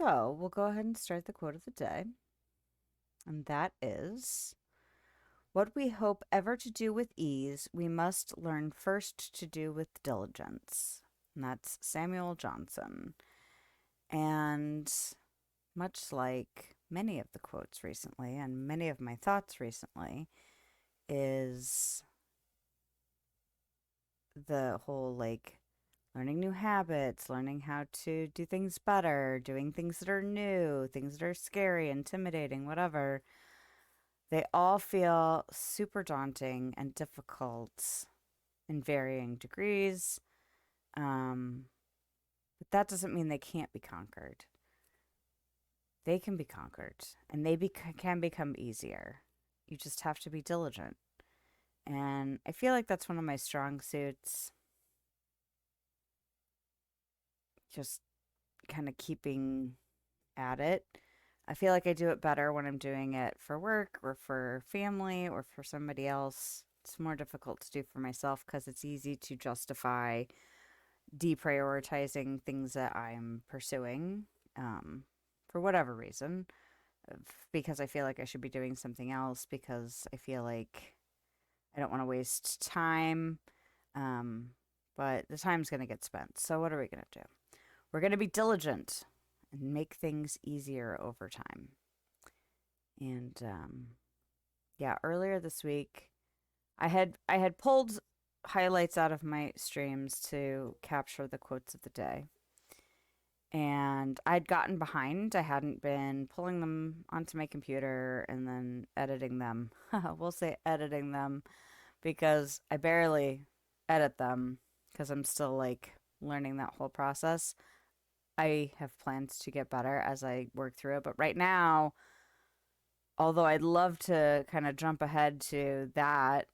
So we'll go ahead and start the quote of the day. And that is, what we hope ever to do with ease, we must learn first to do with diligence. And that's Samuel Johnson. And much like many of the quotes recently and many of my thoughts recently, is the whole like learning new habits, learning how to do things better, doing things that are new, things that are scary, intimidating, whatever. They all feel super daunting and difficult in varying degrees. Um, but that doesn't mean they can't be conquered. They can be conquered and can become easier. You just have to be diligent. And I feel like that's one of my strong suits, just kind of keeping at it. I feel like I do it better when I'm doing it for work or for family or for somebody else. It's more difficult to do for myself because it's easy to justify deprioritizing things that I'm pursuing um, for whatever reason, because I feel like I should be doing something else, because I feel like I don't want to waste time. Um, but the time's going to get spent. So, what are we going to do? We're going to be diligent and make things easier over time. And yeah, earlier this week, I had pulled highlights out of my streams to capture the quotes of the day. And I'd gotten behind. I hadn't been pulling them onto my computer and then editing them. We'll say editing them because I barely edit them because I'm still like learning that whole process. I have plans to get better as I work through it. But right now, although I'd love to kind of jump ahead to that,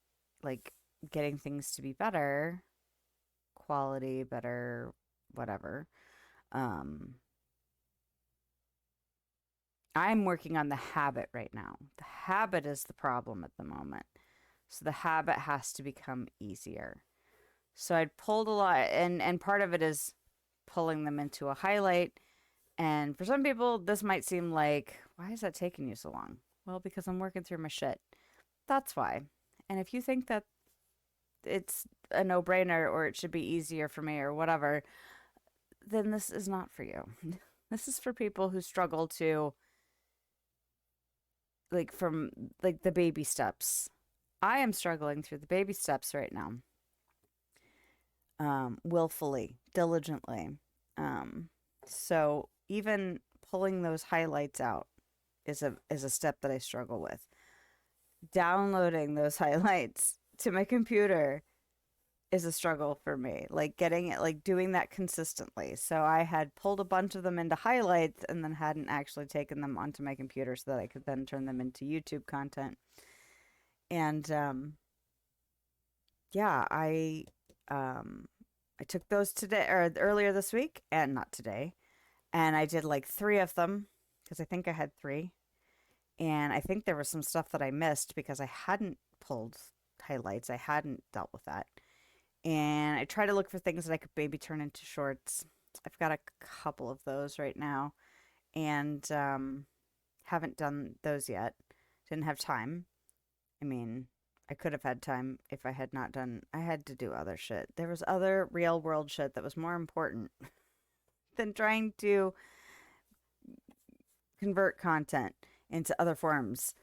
like getting things to be better, quality, better, whatever. Um, I'm working on the habit right now. The habit is the problem at the moment. So the habit has to become easier. So I'd pulled a lot, and part of it is pulling them into a highlight. And for some people, this might seem like, why is that taking you so long? Well, because I'm working through my shit. That's why. And if you think that it's a no brainer or it should be easier for me or whatever, then this is not for you. This is for people who struggle to, like, from like the baby steps. I am struggling through the baby steps right now, willfully, diligently. Um, so even pulling those highlights out is a step that I struggle with. Downloading those highlights to my computer is a struggle for me. Like getting it, like doing that consistently. So I had pulled a bunch of them into highlights and then hadn't actually taken them onto my computer so that I could then turn them into YouTube content. And yeah, um, I took those today or earlier this week, and not today. And I did like three of them because I think I had three. And I think there was some stuff that I missed because I hadn't pulled highlights. I hadn't dealt with that. And I try to look for things that I could maybe turn into shorts. I've got a couple of those right now, and haven't done those yet. Didn't have time. I mean, I could have had time if I had not done. I had to do other shit. There was other real world shit that was more important than trying to convert content into other forms.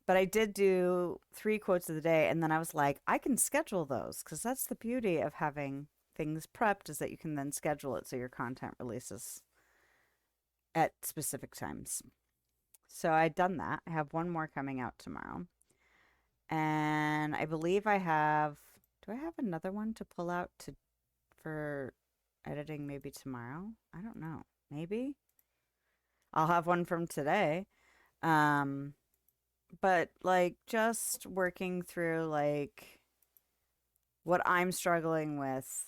But I did do three quotes of the day, and then I was like, I can schedule those because that's the beauty of having things prepped, is that you can then schedule it so your content releases at specific times. So I'd done that. I have one more coming out tomorrow. And I believe I have, do I have another one to pull out to for editing maybe tomorrow? I don't know. Maybe. I'll have one from today. Um, but like just working through like what I'm struggling with,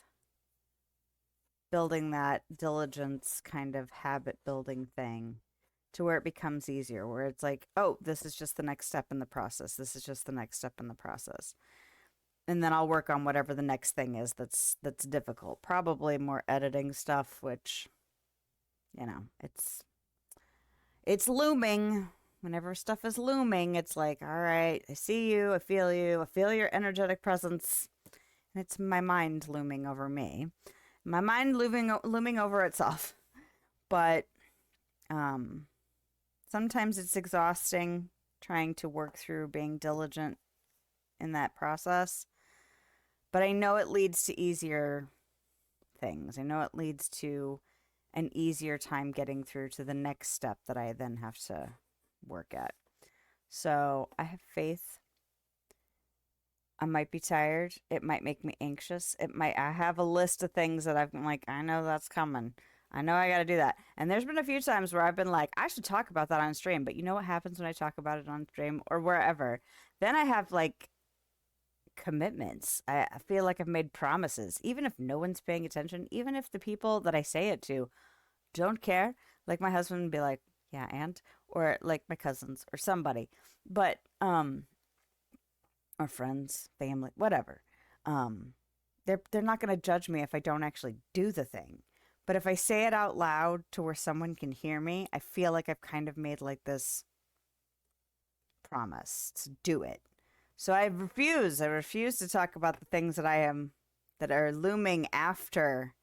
building that diligence kind of habit building thing to where it becomes easier, where it's like, oh, this is just the next step in the process. This is just the next step in the process. And then I'll work on whatever the next thing is that's difficult. Probably more editing stuff, which you know, it's looming. Whenever stuff is looming, it's like, all right, I see you, I feel your energetic presence. And it's my mind looming over me. My mind looming over itself. But um sometimes it's exhausting trying to work through being diligent in that process. But I know it leads to easier things. I know it leads to an easier time getting through to the next step that I then have to work at. So I have faith. I might be tired. It might make me anxious. I have a list of things that I'm like, I know that's coming. I know I got to do that. And there's been a few times where I've been like, I should talk about that on stream. But you know what happens when I talk about it on stream or wherever? Then I have like commitments. I feel like I've made promises, even if no one's paying attention, even if the people that I say it to don't care. Like my husband would be like, yeah, and or like my cousins or somebody. But or friends, family, whatever. Um they're not going to judge me if I don't actually do the thing. But if I say it out loud to where someone can hear me, I feel like I've kind of made like this promise to do it. So I refuse. I refuse to talk about the things that I am that are looming after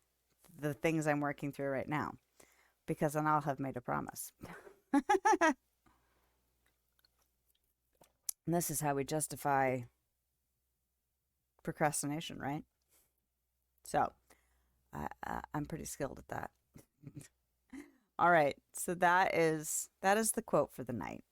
the things I'm working through right now because then I'll have made a promise. And this is how we justify procrastination, right? So I'm pretty skilled at that. All right, so that is the quote for the night.